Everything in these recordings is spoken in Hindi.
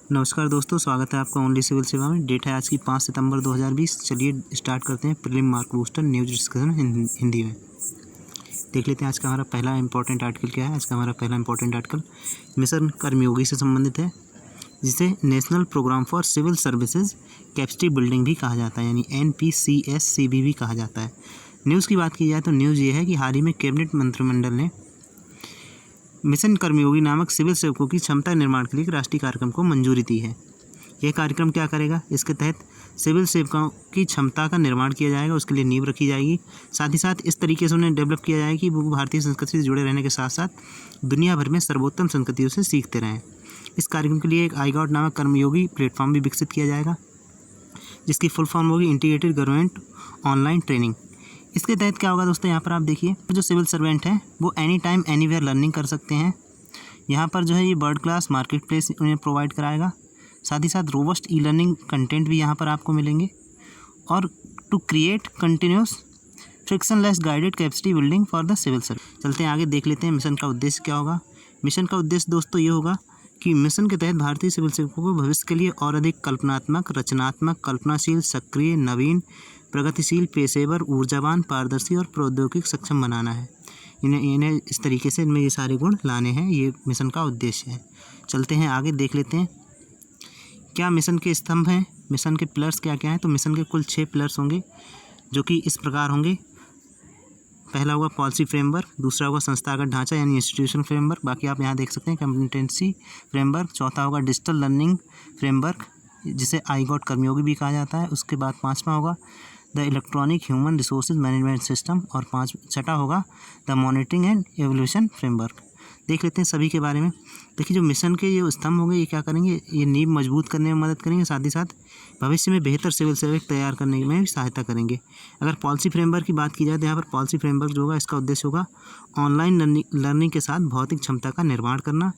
नमस्कार दोस्तों, स्वागत है आपका ओनली सिविल सेवा में। डेट है आज की 5 सितंबर 2020। चलिए स्टार्ट करते हैं prelim mark booster news discussion Hindi में। देख लेते हैं आज का हमारा पहला इंपॉर्टेंट आर्टिकल क्या है। आज का हमारा पहला इंपॉर्टेंट आर्टिकल मिशन कर्मयोगी से संबंधित है, जिसे national programme for civil services capacity building भी कहा जाता है, यानी NPCSCB भी कहा जाता है। न्यूज़ की बात की जाए तो न्यूज़ ये है कि हाल ही में कैबिनेट मंत्रिमंडल ने मिशन कर्मयोगी नामक सिविल सेवकों की क्षमता निर्माण के लिए एक राष्ट्रीय कार्यक्रम को मंजूरी दी है। यह कार्यक्रम क्या करेगा? इसके तहत सिविल सेवकों की क्षमता का निर्माण किया जाएगा, उसके लिए नींव रखी जाएगी। साथ ही साथ इस तरीके से उन्हें डेवलप किया जाएगा कि वो भारतीय संस्कृति से जुड़े रहने के साथ साथ दुनिया भर में सर्वोत्तम संस्कृतियों से सीखते रहें। इस कार्यक्रम के लिए एक iGOT नामक कर्मयोगी प्लेटफॉर्म भी विकसित किया जाएगा, जिसकी फुल फॉर्म होगी इंटीग्रेटेड गवर्नमेंट ऑनलाइन ट्रेनिंग। इसके तहत क्या होगा दोस्तों, यहाँ पर आप देखिए, जो सिविल सर्वेंट हैं वो एनी टाइम एनीवेयर लर्निंग कर सकते हैं। यहाँ पर जो है ये वर्ल्ड क्लास मार्केट प्लेस उन्हें प्रोवाइड कराएगा। साथ ही साथ रोबस्ट ई लर्निंग कंटेंट भी यहाँ पर आपको मिलेंगे। और to create continuous frictionless guided capacity building for the civil service. चलते हैं आगे, देख लेते हैं मिशन का उद्देश्य क्या होगा। मिशन का उद्देश्य दोस्तों ये होगा कि मिशन के तहत भारतीय सिविल सेवकों को भविष्य के लिए और अधिक कल्पनात्मक, रचनात्मक, कल्पनाशील, सक्रिय, नवीन, प्रगतिशील, पेशेवर, ऊर्जावान, पारदर्शी और प्रौद्योगिक सक्षम बनाना है। इन्हें इस तरीके से इनमें ये सारे गुण लाने हैं, ये मिशन का उद्देश्य है। चलते हैं आगे, देख लेते हैं क्या मिशन के स्तंभ हैं, मिशन के पिलर्स क्या क्या हैं। तो मिशन के कुल 6 पिलर्स होंगे, जो कि इस प्रकार होंगे। पहला होगा पॉलिसी फ्रेमवर्क, दूसरा होगा संस्थागत ढांचा यानी इंस्टीट्यूशन फ्रेमवर्क, बाकी आप यहाँ देख सकते हैं कॉम्पिटेंसी फ्रेमवर्क। चौथा होगा डिजिटल लर्निंग फ्रेमवर्क, जिसे iGOT कर्मयोगी भी कहा जाता है। उसके बाद पाँचवा होगा the electronic human resources management system, और छठा होगा the monitoring and evolution framework. देख लेते हैं सभी के बारे में। देखिए, जो मिशन के ये स्तंभ होंगे, ये क्या करेंगे, ये नींव मजबूत करने में मदद करेंगे, साथ ही साथ भविष्य में बेहतर सिविल सेवक तैयार करने में भी सहायता करेंगे। अगर पॉलिसी फ्रेमवर्क की बात की जाए तो यहाँ पर पॉलिसी फ्रेमवर्क जो होगा, इसका उद्देश्य होगा ऑनलाइन लर्निंग के साथ भौतिक क्षमता का निर्माण करना।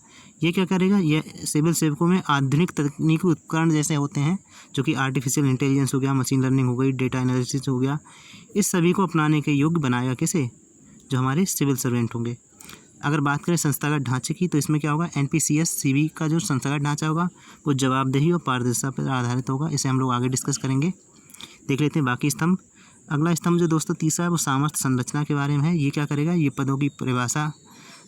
ये क्या करेगा, ये सिविल सेवकों में आधुनिक तकनीकी उपकरण जैसे होते हैं, जो कि आर्टिफिशियल इंटेलिजेंस हो गया, मशीन लर्निंग हो गई, डेटा एनालिसिस हो गया, इस सभी को अपनाने के योग्य बनाएगा किसे, जो हमारे सिविल सर्वेंट होंगे। अगर बात करें संस्थागत ढांचे की, तो इसमें क्या होगा, NPCSCB का जो संस्थागत ढांचा होगा वो जवाबदेही और पारदर्शिता पर आधारित होगा। इसे हम लोग आगे डिस्कस करेंगे। देख लेते हैं बाकी स्तंभ। अगला स्तंभ जो दोस्तों तीसरा है, वो सामर्थ्य संरचना के बारे में है। ये क्या करेगा, ये पदों की परिभाषा,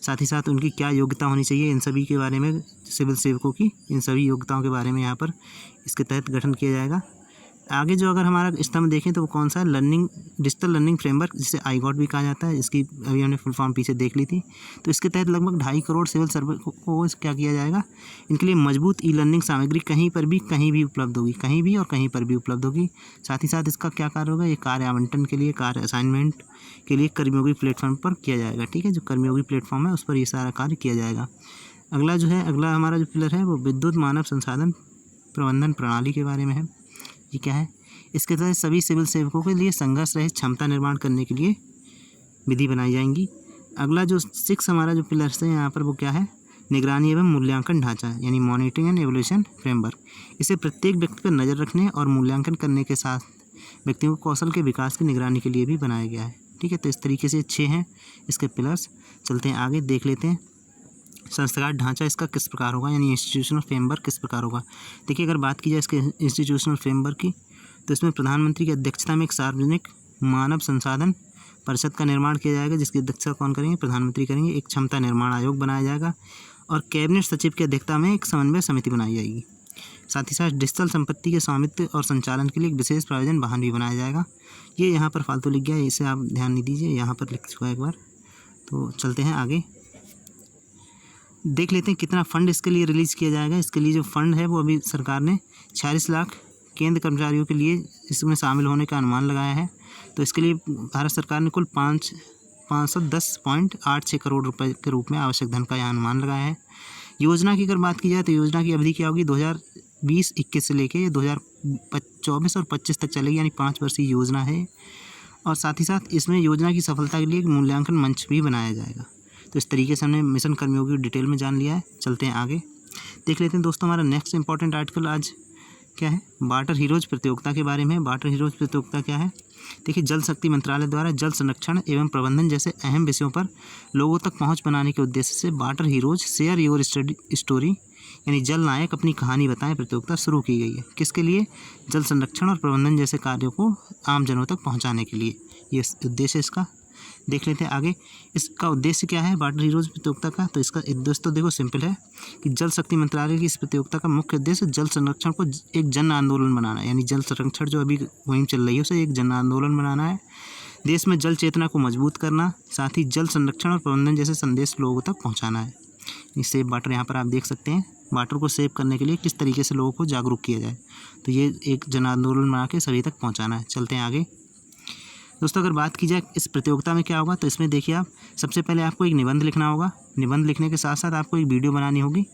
साथ ही साथ उनकी क्या योग्यता होनी चाहिए, इन सभी के बारे में, सिविल सेवकों की इन सभी योग्यताओं के बारे में यहाँ पर इसके तहत गठन किया जाएगा। आगे जो अगर हमारा स्तंभ देखें तो वो कौन सा है, डिजिटल लर्निंग फ्रेमवर्क, जिसे iGOT भी कहा जाता है। इसकी अभी हमने फुल फॉर्म पीछे देख ली थी। तो इसके तहत लगभग 2.5 करोड़ सिविल सर्वर को क्या किया जाएगा, इनके लिए मजबूत ई लर्निंग सामग्री कहीं भी उपलब्ध होगी, कहीं भी और कहीं पर भी उपलब्ध होगी। साथ ही साथ इसका क्या कार्य होगा, ये कार्य आवंटन के लिए, कार्य असाइनमेंट के लिए कर्मयोगी प्लेटफॉर्म पर किया जाएगा। ठीक है, जो कर्मयोगी प्लेटफॉर्म है उस पर ये सारा कार्य किया जाएगा। अगला हमारा जो पिलर है वो विद्युत मानव संसाधन प्रबंधन प्रणाली के बारे में है। ये क्या है, इसके तहत सभी सिविल सेवकों के लिए संघर्ष रहित क्षमता निर्माण करने के लिए विधि बनाई जाएंगी। अगला जो 6 हमारा जो पिलर्स है यहाँ पर, वो क्या है, निगरानी एवं मूल्यांकन ढांचा यानी मॉनिटरिंग एंड एवोल्यूशन फ्रेमवर्क। इसे प्रत्येक व्यक्ति पर नज़र रखने और मूल्यांकन करने के साथ व्यक्तियों को कौशल के विकास की निगरानी के लिए भी बनाया गया है। ठीक है, तो इस तरीके से 6 हैं इसके पिलर्स। चलते हैं आगे, देख लेते हैं संस्थागत ढांचा इसका किस प्रकार होगा, यानी इंस्टीट्यूशनल फ्रेमवर्क किस प्रकार होगा। देखिए, अगर बात की जाए इसके इंस्टीट्यूशनल फ्रेमवर्क की, तो इसमें प्रधानमंत्री की अध्यक्षता में एक सार्वजनिक मानव संसाधन परिषद का निर्माण किया जाएगा, जिसकी अध्यक्षता कौन करेंगे, प्रधानमंत्री करेंगे। एक क्षमता निर्माण आयोग बनाया जाएगा और कैबिनेट सचिव की अध्यक्षता में एक समन्वय समिति बनाई जाएगी। साथ ही साथ डिजिटल संपत्ति के स्वामित्व और संचालन के लिए एक विशेष प्रायोजन वाहन भी बनाया जाएगा। ये यहाँ पर फालतू लिख गया है, इसे आप ध्यान नहीं दीजिए, यहाँ पर लिख चुका है एक बार। तो चलते हैं आगे, देख लेते हैं कितना फ़ंड इसके लिए रिलीज़ किया जाएगा। इसके लिए जो फ़ंड है वो अभी सरकार ने 46 लाख केंद्र कर्मचारियों के लिए इसमें शामिल होने का अनुमान लगाया है। तो इसके लिए भारत सरकार ने कुल 510.86 करोड़ रुपए के रूप में आवश्यक धन का यहाँ अनुमान लगाया है। योजना की अगर बात की जाए तो योजना की अवधि क्या होगी, 2020-21 से लेके 2024 और 25 तक चलेगी, यानी 5 वर्षीय योजना है। और साथ ही साथ इसमें योजना की सफलता के लिए एक मूल्यांकन मंच भी बनाया जाएगा। तो इस तरीके से हमने मिशन कर्मयोगी डिटेल में जान लिया है। चलते हैं आगे, देख लेते हैं दोस्तों हमारा नेक्स्ट इंपॉर्टेंट आर्टिकल आज क्या है, वाटर हीरोज़ प्रतियोगिता के बारे में। वाटर हीरोज़ प्रतियोगिता क्या है, देखिए, जल शक्ति मंत्रालय द्वारा जल संरक्षण एवं प्रबंधन जैसे अहम विषयों पर लोगों तक पहुंच बनाने के उद्देश्य से water heroes share your story यानी जल नायक अपनी कहानी बताएं प्रतियोगिता शुरू की गई है। किसके लिए? जल संरक्षण और प्रबंधन जैसे कार्यों को आम जनों तक पहुंचाने के लिए। ये उद्देश्य इसका। देख लेते हैं आगे, इसका उद्देश्य क्या है वाटर हीरोज़ प्रतियोगिता का। तो इसका उद्देश्य तो देखो सिंपल है कि जल शक्ति मंत्रालय की इस प्रतियोगिता का मुख्य उद्देश्य जल संरक्षण को एक जन आंदोलन बनाना है। यानी जल संरक्षण जो अभी मुहिम चल रही है उसे एक जन आंदोलन बनाना है। देश में जल चेतना को मजबूत करना, साथ ही जल संरक्षण और प्रबंधन जैसे संदेश लोगों तक पहुँचाना है। सेव वाटर यहाँ पर आप देख सकते हैं, वाटर को सेव करने के लिए किस तरीके से लोगों को जागरूक किया जाए। तो ये एक जन आंदोलन बना के सभी तक पहुँचाना है। चलते हैं आगे दोस्तों। अगर बात की जाए इस प्रतियोगिता में क्या होगा, तो इसमें देखिए आप सबसे पहले आपको एक निबंध लिखना होगा। निबंध लिखने के साथ साथ आपको एक वीडियो बनानी होगी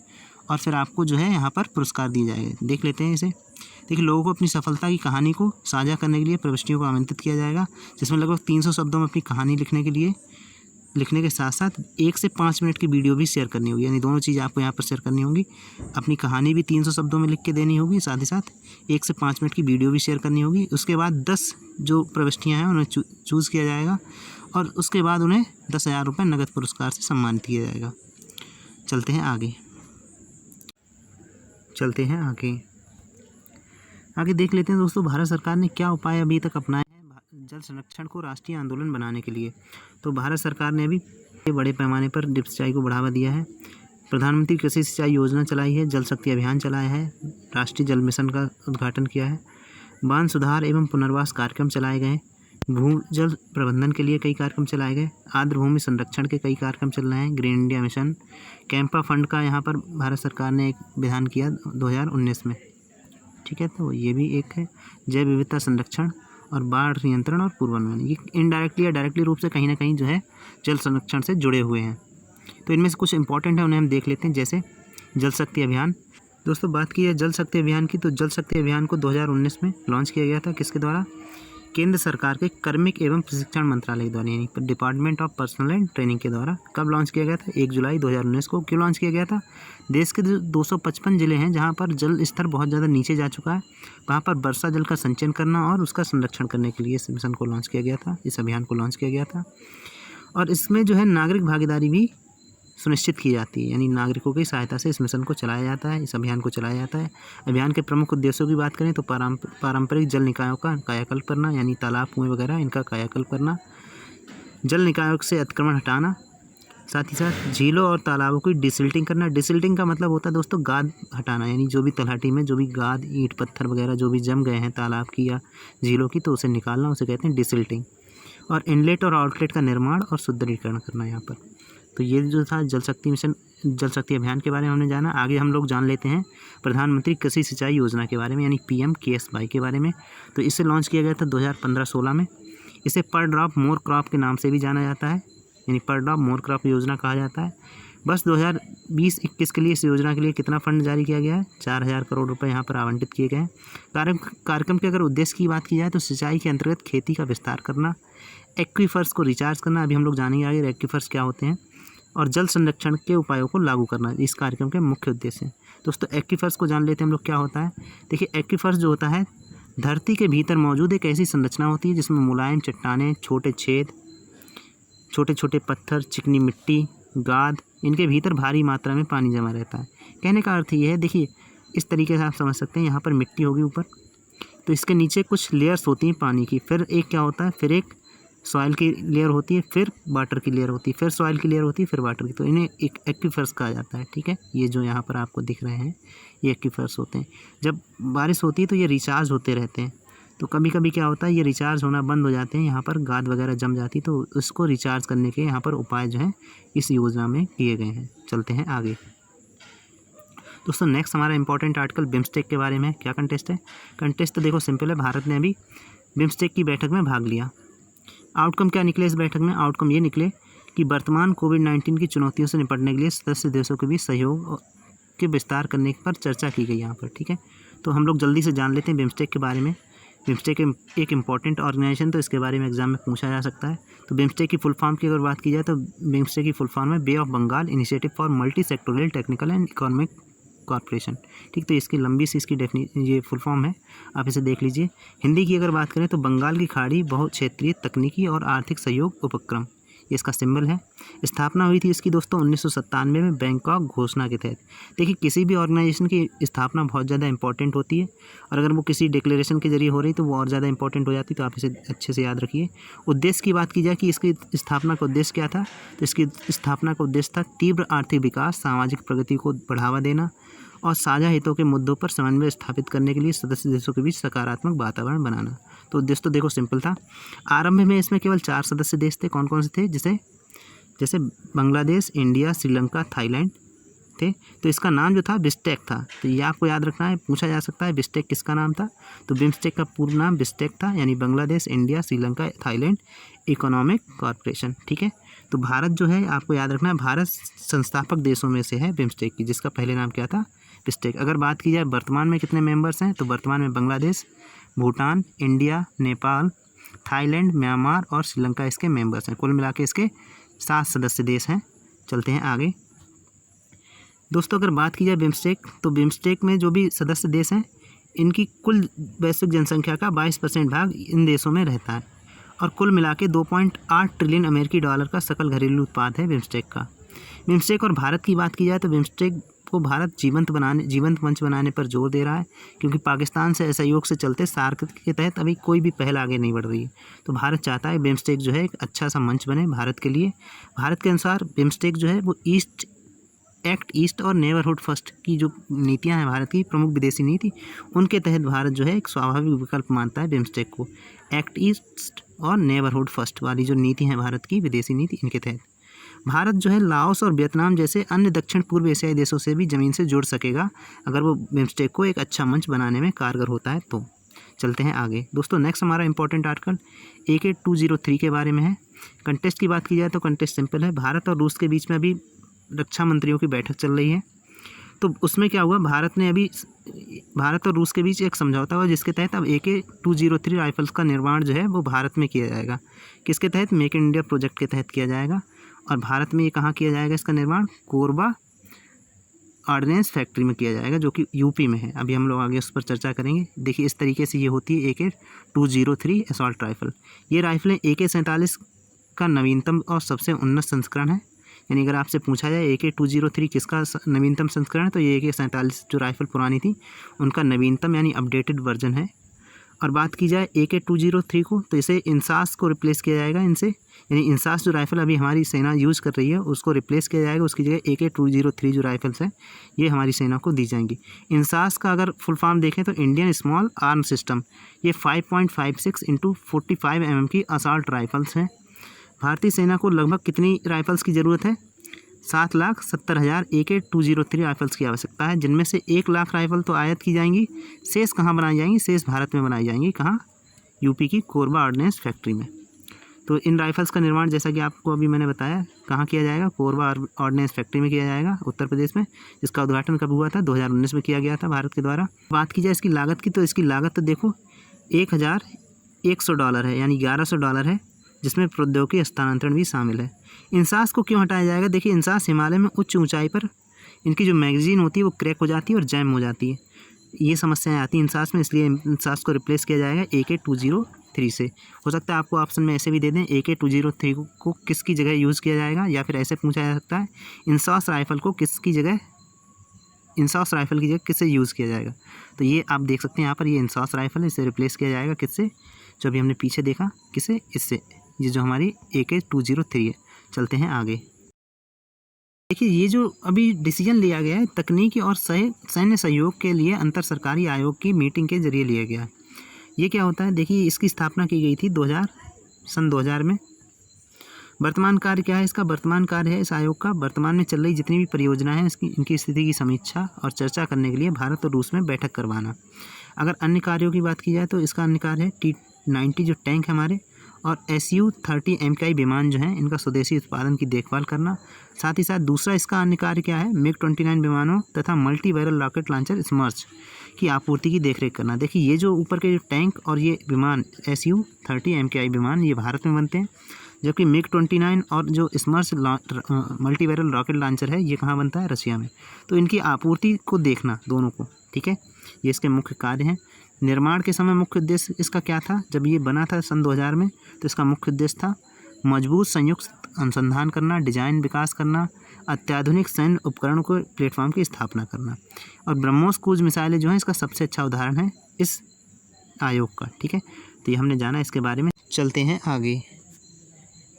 और फिर आपको जो है यहाँ पर पुरस्कार दिए जाएंगे। देख लेते हैं इसे। देखिए, लोगों को अपनी सफलता की कहानी को साझा करने के लिए प्रविष्टियों को आमंत्रित किया जाएगा, जिसमें लगभग 300 शब्दों में अपनी कहानी लिखने के साथ साथ 1 से 5 मिनट की वीडियो भी शेयर करनी होगी। यानी दोनों चीज़ आपको यहाँ पर शेयर करनी होगी। अपनी कहानी भी 300 शब्दों में लिख के देनी होगी, साथ ही साथ 1 से 5 मिनट की वीडियो भी शेयर करनी होगी। उसके बाद 10 जो प्रविष्टियाँ हैं उन्हें चूज़ किया जाएगा और उसके बाद उन्हें 10,000 रुपये नगद पुरस्कार से सम्मानित किया जाएगा। चलते हैं आगे देख लेते हैं दोस्तों, भारत सरकार ने क्या उपाय अभी तक अपनाए हैं जल संरक्षण को राष्ट्रीय आंदोलन बनाने के लिए। तो भारत सरकार ने अभी बड़े पैमाने पर ड्रिप सिंचाई को बढ़ावा दिया है। प्रधानमंत्री कृषि सिंचाई योजना चलाई है, जल शक्ति अभियान चलाया है, राष्ट्रीय जल मिशन का उद्घाटन किया है, बांध सुधार एवं पुनर्वास कार्यक्रम चलाए गए, भूजल प्रबंधन के लिए कई कार्यक्रम चलाए गए, आर्द्र भूमि संरक्षण के कई कार्यक्रम चल रहे हैं, green India mission, CAMPA fund का यहाँ पर भारत सरकार ने एक विधान किया 2019 में। ठीक है, तो ये भी एक है। जैव विविधता संरक्षण और बाढ़ नियंत्रण और पूर्वानुमान, ये इनडायरेक्टली या डायरेक्टली रूप से कहीं ना कहीं जो है जल संरक्षण से जुड़े हुए हैं। तो इनमें से कुछ इंपॉर्टेंट है, उन्हें हम देख लेते हैं। जैसे जल शक्ति अभियान। दोस्तों बात की है जल शक्ति अभियान की, तो जल शक्ति अभियान को 2019 में लॉन्च किया गया था। किसके द्वारा? केंद्र सरकार के कार्मिक एवं प्रशिक्षण मंत्रालय के द्वारा, यानी department of personal and training के द्वारा। कब लॉन्च किया गया था? 1 जुलाई 2019 को। क्यों लॉन्च किया गया था? देश के 255 जिले हैं जहां पर जल स्तर बहुत ज़्यादा नीचे जा चुका है, वहां पर वर्षा जल का संचयन करना और उसका संरक्षण करने के लिए इस मिशन को लॉन्च किया गया था, इस अभियान को लॉन्च किया गया था। और इसमें जो है नागरिक भागीदारी भी सुनिश्चित की जाती है, यानी नागरिकों की सहायता से इस मिशन को चलाया जाता है, इस अभियान को चलाया जाता है। अभियान के प्रमुख उद्देश्यों की बात करें तो पारंपरिक जल निकायों का कायाकल्प करना, यानी तालाब कुएं वगैरह इनका कायाकल्प करना, जल निकायों से अतिक्रमण हटाना, साथ ही साथ झीलों और तालाबों की डिसिल्टिंग करना। डिसिल्टिंग का मतलब होता है दोस्तों गाद हटाना, यानी जो भी तलहटी में जो भी गाद, ईंट पत्थर वगैरह जो भी जम गए हैं तालाब की या झीलों की, तो उसे निकालना, उसे कहते हैं डिसिल्टिंग। और इनलेट और आउटलेट का निर्माण और सुदृढ़ीकरण करना यहाँ पर। तो ये जो था जल शक्ति अभियान के बारे में हमने जाना। आगे हम लोग जान लेते हैं प्रधानमंत्री कृषि सिंचाई योजना के बारे में, यानी PMKSY के बारे में। तो इसे लॉन्च किया गया था 2015-16 में। इसे पर ड्रॉप मोर क्रॉप के नाम से भी जाना जाता है, यानी पर ड्रॉप मोर क्रॉप योजना कहा जाता है। बस 2020-21 के लिए इस योजना के लिए कितना फंड जारी किया गया है? 4,000 करोड़ रुपए यहाँ पर आवंटित किए गए हैं। कार्यक्रम के अगर उद्देश्य की बात की जाए तो सिंचाई के अंतर्गत खेती का विस्तार करना, एक्वीफर्स को रिचार्ज करना, अभी हम लोग जानेंगे आगे एक्वीफर्स क्या होते हैं, और जल संरक्षण के उपायों को लागू करना इस कार्यक्रम के मुख्य उद्देश्य हैं। दोस्तों एक्वीफर्स को जान लेते हैं हम लोग क्या होता है। देखिए, एक्वीफर्स जो होता है धरती के भीतर मौजूद एक ऐसी संरचना होती है जिसमें मुलायम चट्टानें, छोटे छेद, छोटे छोटे पत्थर, चिकनी मिट्टी, गाद, इनके भीतर भारी मात्रा में पानी जमा रहता है। कहने का अर्थ ये है, देखिए इस तरीके से आप समझ सकते हैं, यहाँ पर मिट्टी होगी ऊपर, तो इसके नीचे कुछ लेयर्स होती हैं पानी की, फिर एक क्या होता है, फिर एक सॉइल की लेयर होती है, फिर वाटर की लेयर होती है, फिर सॉइल की लेयर होती है, फिर वाटर की। तो इन्हें एक एक्वीफर्स कहा जाता है। ठीक है, ये जो यहाँ पर आपको दिख रहे हैं ये एक्वीफर्स होते हैं। जब बारिश होती है तो ये रिचार्ज होते रहते हैं, तो कभी कभी क्या होता है ये रिचार्ज होना बंद हो जाते हैं, यहाँ पर गाद वगैरह जम जाती है, तो उसको रिचार्ज करने के यहाँ पर उपाय जो हैं इस योजना में किए गए हैं। चलते हैं आगे दोस्तों। नेक्स्ट हमारा इंपॉर्टेंट आर्टिकल बिम्स्टेक के बारे में। क्या कंटेस्ट है? कंटेस्ट तो देखो सिंपल है, भारत ने अभी बिम्स्टेक की बैठक में भाग लिया। आउटकम क्या निकले इस बैठक में? आउटकम ये निकले कि वर्तमान कोविड-19 की चुनौतियों से निपटने के लिए सदस्य देशों के बीच सहयोग के विस्तार करने पर चर्चा की गई यहाँ पर। ठीक है, तो हम लोग जल्दी से जान लेते हैं बिम्स्टेक के बारे में। बिम्स्टेक एक इम्पॉर्टेंट ऑर्गेनाइजेशन, तो इसके बारे में एग्जाम में पूछा जा सकता है। तो बिम्स्टेक की फुल फॉर्म की अगर बात की जाए तो बिम्स्टेक की फुल फॉर्म है bay of Bengal initiative for multi sectoral technical and economic corporation. ठीक, तो इसकी लंबी सी इसकी ये फुल फॉर्म है, आप इसे देख लीजिए। हिंदी की अगर बात करें तो बंगाल की खाड़ी बहु क्षेत्रीय तकनीकी और आर्थिक सहयोग उपक्रम, ये इसका सिंबल है। स्थापना हुई थी इसकी दोस्तों 1997 में बैंकॉक घोषणा के तहत। देखिए किसी भी ऑर्गेनाइजेशन की स्थापना बहुत ज़्यादा इंपॉर्टेंट होती है, और अगर वो किसी डिक्लेरेशन के जरिए हो रही तो वो और ज़्यादा इंपॉर्टेंट हो जाती, तो आप इसे अच्छे से याद रखिए। उद्देश्य की बात की जाए कि इसकी स्थापना का उद्देश्य क्या था, तो इसकी स्थापना का उद्देश्य था तीव्र आर्थिक विकास, सामाजिक प्रगति को बढ़ावा देना और साझा हितों के मुद्दों पर समन्वय स्थापित करने के लिए सदस्य देशों के बीच सकारात्मक वातावरण बनाना। तो उद्देश्य तो देखो सिंपल था। आरंभ में इसमें केवल 4 सदस्य देश थे। कौन कौन से थे? जैसे बांग्लादेश, इंडिया, श्रीलंका, थाईलैंड थे। तो इसका नाम जो था बिस्टेक था। तो ये आपको याद रखना है, पूछा जा सकता है बिस्टेक किसका नाम था। तो बिम्स्टेक का पूर्ण नाम बिस्टेक था, यानी Bangladesh, India, Sri Lanka, Thailand economic corporation. ठीक है, तो भारत जो है आपको याद रखना है, भारत संस्थापक देशों में से है बिम्स्टेक की, जिसका पहले नाम क्या था? बिस्टेक। अगर बात की जाए वर्तमान में कितने मेंबर्स हैं, तो वर्तमान में Bangladesh, Bhutan, India, Nepal, Thailand, Myanmar और श्रीलंका इसके मेंबर्स हैं। कुल मिला के इसके 7 सदस्य देश हैं। चलते हैं आगे दोस्तों। अगर बात की जाए बिम्स्टेक, तो बिम्स्टेक में जो भी सदस्य देश हैं इनकी कुल वैश्विक जनसंख्या का 22% भाग इन देशों में रहता है, और कुल मिला के 2.8 ट्रिलियन अमेरिकी डॉलर का सकल घरेलू उत्पाद है बिम्स्टेक का। बिम्स्टेक और भारत की बात की जाए तो बिम्स्टेक को भारत जीवंत मंच बनाने पर जोर दे रहा है, क्योंकि पाकिस्तान से सहयोग से चलते सार्क के तहत अभी कोई भी पहल आगे नहीं बढ़ रही है। तो भारत चाहता है बिम्स्टेक जो है एक अच्छा सा मंच बने भारत के लिए। भारत के अनुसार बिम्स्टेक जो है वो ईस्ट और नेबरहुड फर्स्ट की जो नीतियां हैं भारत की प्रमुख विदेशी नीति, उनके तहत भारत जो है एक स्वाभाविक विकल्प मानता है बिम्स्टेक को। एक्ट ईस्ट और नेबरहुड फर्स्ट वाली जो नीति है भारत की विदेशी नीति, इनके तहत भारत जो है लाओस और वियतनाम जैसे अन्य दक्षिण पूर्व एशियाई देशों से भी ज़मीन से जुड़ सकेगा, अगर वो बिम्स्टेक को एक अच्छा मंच बनाने में कारगर होता है तो। चलते हैं आगे दोस्तों। नेक्स्ट हमारा इंपॉर्टेंट आर्टिकल AK 203 के बारे में है। कंटेस्ट की बात की जाए तो कंटेस्ट सिंपल है। भारत और रूस के बीच में अभी रक्षा मंत्रियों की बैठक चल रही है। तो उसमें क्या हुआ, भारत और रूस के बीच एक समझौता हुआ, जिसके तहत अब AK 203 राइफल्स का निर्माण जो है वो भारत में किया जाएगा। किसके तहत? मेक इन इंडिया प्रोजेक्ट के तहत किया जाएगा। और भारत में ये कहाँ किया जाएगा इसका निर्माण? कोरबा ऑर्डिनेंस फैक्ट्री में किया जाएगा, जो कि यूपी में है। अभी हम लोग आगे उस पर चर्चा करेंगे। देखिए इस तरीके से ये होती है AK 203 असॉल्ट राइफल। ये राइफलें AK-47 का नवीनतम और सबसे उन्नत संस्करण है। यानी अगर आपसे पूछा जाए AK 203 किसका नवीनतम संस्करण है, तो ये AK-47 जो राइफल पुरानी थी उनका नवीनतम यानी अपडेटेड वर्जन है। और बात की जाए AK 203 को, तो इसे इंसास को रिप्लेस किया जाएगा इनसे, यानी इंसास जो राइफ़ल अभी हमारी सेना यूज़ कर रही है उसको रिप्लेस किया जाएगा। उसकी जगह AK 203 जो राइफल्स हैं ये हमारी सेना को दी जाएंगी। इंसास का अगर फुल फॉर्म देखें तो इंडियन स्मॉल आर्म सिस्टम। ये 5.56 × 45 mm की असॉल्ट राइफल्स हैं। भारतीय सेना को लगभग कितनी राइफल्स की ज़रूरत है? 7,70,000 AK 203 राइफल्स की आवश्यकता है, जिनमें से 1 लाख राइफल तो आयात की जाएंगी। शेष कहाँ बनाई जाएंगी? शेष भारत में बनाई जाएंगी। कहाँ? यूपी की कोरबा ऑर्डिनेंस फैक्ट्री में। तो इन राइफल्स का निर्माण जैसा कि आपको अभी मैंने बताया कहाँ किया जाएगा? कोरबा ऑर्डिनेंस फैक्ट्री में किया जाएगा, उत्तर प्रदेश में। इसका उद्घाटन कब हुआ था? 2019 में किया गया था भारत के द्वारा। बात की जाए इसकी लागत की, तो इसकी लागत तो देखो $1,100 है, यानी $1,100 है, जिसमें प्रौद्योगिकी हस्तांतरण भी शामिल है। इंसास को क्यों हटाया जाएगा? देखिए इंसास हिमालय में उच्च ऊंचाई पर इनकी जो मैगजीन होती है वो क्रैक हो जाती है और जैम हो जाती है, ये समस्याएं आती हैं इंसास में, इसलिए इंसास को रिप्लेस किया जाएगा AK 203 से। हो सकता है आपको ऑप्शन में ऐसे भी दे दें AK 203 को किसकी जगह यूज़ किया जाएगा, या फिर ऐसे पूछा जा सकता है इंसास राइफल को किसकी जगह, इंसास राइफल की जगह किससे यूज़ किया जाएगा। तो ये आप देख सकते हैं यहाँ पर, ये इंसास राइफल, इसे रिप्लेस किया जाएगा किससे? जो अभी हमने पीछे देखा, किससे? इससे, ये जो हमारी AK 203 है। चलते हैं आगे। देखिए ये जो अभी डिसीजन लिया गया है तकनीकी और सैन्य सहयोग के लिए अंतर सरकारी आयोग की मीटिंग के जरिए लिया गया है। ये क्या होता है? देखिए इसकी स्थापना की गई थी सन 2000 में। वर्तमान कार्य क्या है इसका? वर्तमान कार्य है इस आयोग का वर्तमान में चल रही जितनी भी परियोजनाएं हैं इनकी स्थिति की समीक्षा और चर्चा करने के लिए भारत और रूस में बैठक करवाना। अगर अन्य कार्यों की बात की जाए तो इसका अन्य कार्य है T-90 जो टैंक है हमारे, और Su-30 MKI विमान जो हैं इनका स्वदेशी उत्पादन की देखभाल करना। साथ ही साथ दूसरा इसका अन्य कार्य क्या है? MiG-29 विमानों तथा मल्टी बैरल रॉकेट लॉन्चर स्मर्च की आपूर्ति की देखरेख करना। देखिए ये जो ऊपर के टैंक और ये विमान Su-30 MKI विमान ये भारत में बनते हैं, जबकि MiG-29 और जो स्मर्च मल्टी बैरल रॉकेट लॉन्चर है ये कहाँ बनता है? रशिया में। तो इनकी आपूर्ति को देखना दोनों को, ठीक है, ये इसके मुख्य कार्य हैं। निर्माण के समय मुख्य उद्देश्य इसका क्या था? जब ये बना था सन 2000 में तो इसका मुख्य उद्देश्य था मजबूत संयुक्त अनुसंधान करना, डिजाइन विकास करना, अत्याधुनिक सैन्य उपकरणों को प्लेटफॉर्म की स्थापना करना। और ब्रह्मोस क्रूज मिसाइलें जो हैं इसका सबसे अच्छा उदाहरण है इस आयोग का। ठीक है, तो ये हमने जाना इसके बारे में। चलते हैं आगे,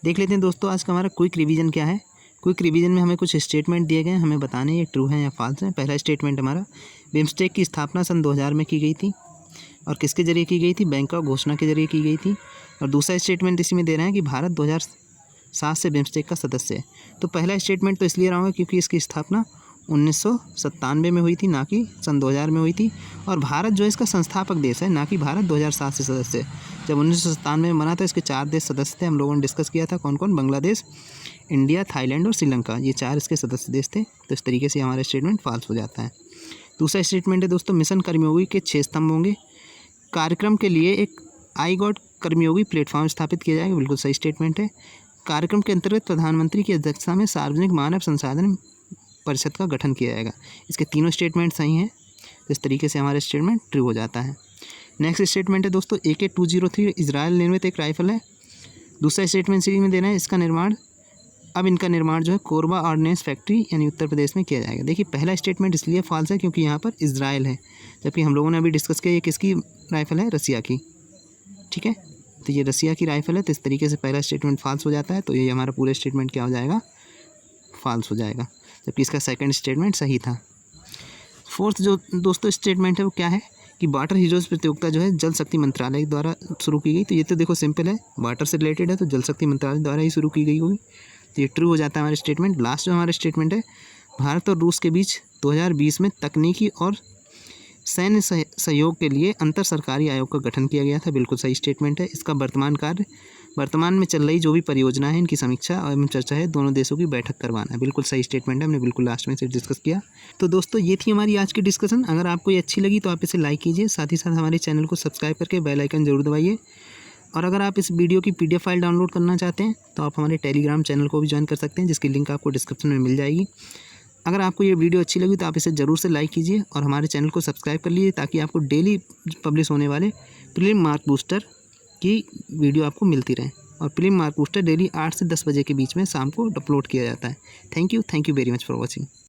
देख लेते हैं दोस्तों आज का हमारा क्विक रिवीजन क्या है। क्विक रिवीजन में हमें कुछ स्टेटमेंट दिए गए हैं, हमें बताने ये ट्रू है या फॉल्स है। पहला स्टेटमेंट हमारा, बिम्स्टेक की स्थापना सन 2000 में की गई थी और किसके जरिए की गई थी? बैंकॉक घोषणा के जरिए की गई थी। और दूसरा स्टेटमेंट इसी में दे रहे हैं कि भारत 2007 से बिम्स्टेक का सदस्य है। तो पहला स्टेटमेंट तो इसलिए रहा होगा क्योंकि इसकी स्थापना 1997 में हुई थी, ना कि सन 2000 में हुई थी। और भारत जो है इसका संस्थापक देश है, ना कि भारत 2007 से सदस्य है। जब 1997 में बना था इसके 4 देश सदस्य थे, हम लोगों ने डिस्कस किया था कौन कौन, बांग्लादेश, इंडिया, थाईलैंड और श्रीलंका, ये 4 इसके सदस्य देश थे। तो इस तरीके से हमारा स्टेटमेंट फॉल्स हो जाता है। दूसरा स्टेटमेंट है दोस्तों, मिशन कर्मयोगी के 6 स्तंभ होंगे। कार्यक्रम के लिए एक आई गॉट कर्मयोगी प्लेटफॉर्म स्थापित किया जाएगा, बिल्कुल सही स्टेटमेंट है। कार्यक्रम के अंतर्गत प्रधानमंत्री की अध्यक्षता में सार्वजनिक मानव संसाधन परिषद का गठन किया जाएगा। इसके तीनों स्टेटमेंट सही हैं, तो इस तरीके से हमारा स्टेटमेंट ट्रू हो जाता है। नेक्स्ट स्टेटमेंट है दोस्तों, AK-203 इजराइल निर्मित एक राइफल है। दूसरा स्टेटमेंट सीरीज में देना है, इसका निर्माण इनका निर्माण जो है कोरबा ऑर्डिनेंस फैक्ट्री यानी उत्तर प्रदेश में किया जाएगा। देखिए पहला स्टेटमेंट इसलिए फॉल्स है क्योंकि यहाँ पर इजराइल है, जबकि हम लोगों ने अभी डिस्कस किया ये किसकी राइफल है? रसिया की। ठीक है, तो ये रसिया की राइफल है, तो इस तरीके से पहला स्टेटमेंट फॉल्स हो जाता है। तो ये हमारा पूरा स्टेटमेंट क्या हो जाएगा? फॉल्स हो जाएगा, जबकि इसका सेकंड स्टेटमेंट सही था। फोर्थ जो दोस्तों स्टेटमेंट है वो क्या है कि वाटर हीरोज़ प्रतियोगिता जो है जल शक्ति मंत्रालय द्वारा शुरू की गई। तो ये तो देखो सिंपल है, वाटर से रिलेटेड है तो जल शक्ति मंत्रालय द्वारा ही शुरू की गई होगी, तो ये ट्रू हो जाता है हमारा स्टेटमेंट। लास्ट जो हमारा स्टेटमेंट है, भारत और रूस के बीच 2020 में तकनीकी और सैन्य सहयोग के लिए अंतर सरकारी आयोग का गठन किया गया था, बिल्कुल सही स्टेटमेंट है। इसका वर्तमान में चल रही जो भी परियोजना है इनकी समीक्षा एवं चर्चा है, दोनों देशों की बैठक करवाना, बिल्कुल सही स्टेटमेंट है, हमने बिल्कुल लास्ट में से डिस्कस किया। तो दोस्तों ये थी हमारी आज की डिस्कशन। अगर आपको ये अच्छी लगी तो आप इसे लाइक कीजिए, साथ ही साथ हमारे चैनल को सब्सक्राइब करके बेल आइकन जरूर दबाइए। और अगर आप इस वीडियो की PDF फाइल डाउनलोड करना चाहते हैं तो आप हमारे टेलीग्राम चैनल को भी ज्वाइन कर सकते हैं, जिसकी लिंक आपको डिस्क्रिप्शन में मिल जाएगी। अगर आपको ये वीडियो अच्छी लगी तो आप इसे ज़रूर से लाइक कीजिए और हमारे चैनल को सब्सक्राइब कर लीजिए, ताकि आपको डेली पब्लिश होने वाले प्रीलिम मार्क बूस्टर की वीडियो आपको मिलती रहे। और प्रीलिम मार्क बूस्टर डेली 8 से 10 बजे के बीच में शाम को अपलोड किया जाता है। Thank you very much for watching.